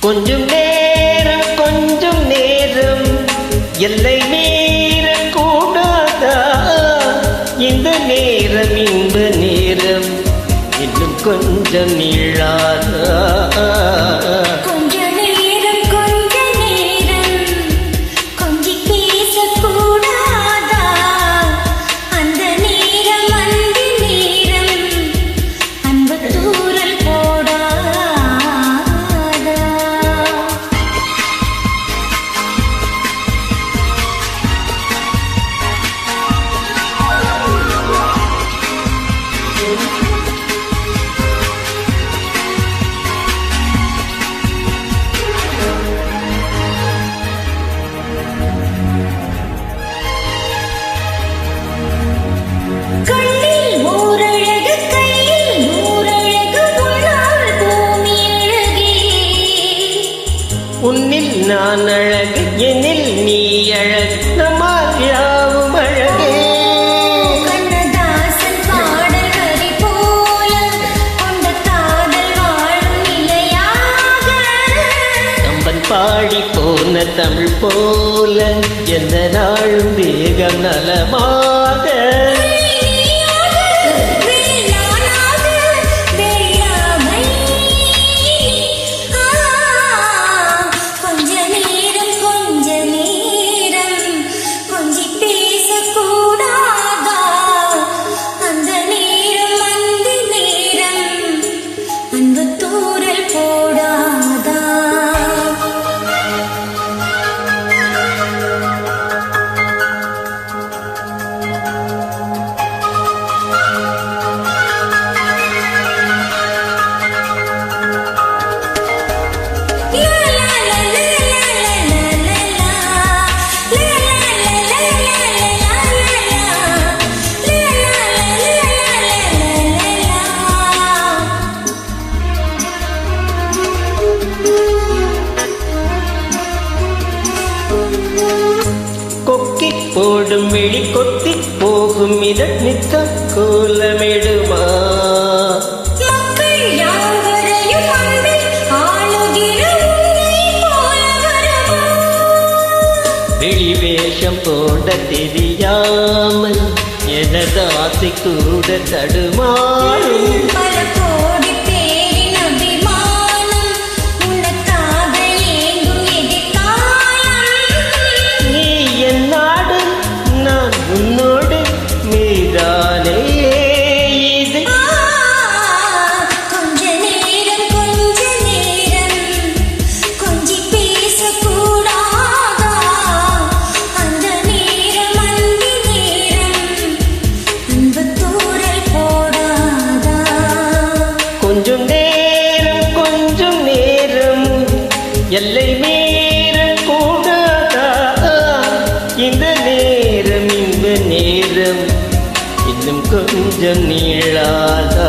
கொஞ்சம் நேரம் எல்லை மீறக்கூடாதா? இந்த நேரம் இன்ப நேரம் இன்னும் கொஞ்சம் நீளாதா? உன்னில் நான் அழகு, எனில் நீ அழகு, நம்மால் யாவும் அழகே. கண்ணதாசன் பாடல் வரி போல கொண்ட காதல் வாழும் நிலையாக, கம்பன் பாடி போன தமிழ் போல எந்த நாளும் வேகம் நலமாக. கொக்கி போடும் வெளி கொத்தி போகும் இத நித்தம் கோலமிடுமா? வெளி வேஷம் போட தெரியாமல் எனது ஆசை கூட தடுமாறும். உன்னோடு மீதானே இது. கொஞ்ச நேரம் கொஞ்சி பேசக்கூடாதா? அந்த நேரம் அந்தி நேரம் அன்பு தூரல் போடாதா? கொஞ்சம் நேரம் எல்லை மீறக்கூடாதா? இந்த நேரம் இன்ப நேரம் இன்னும் கொஞ்சம் நீளாதா?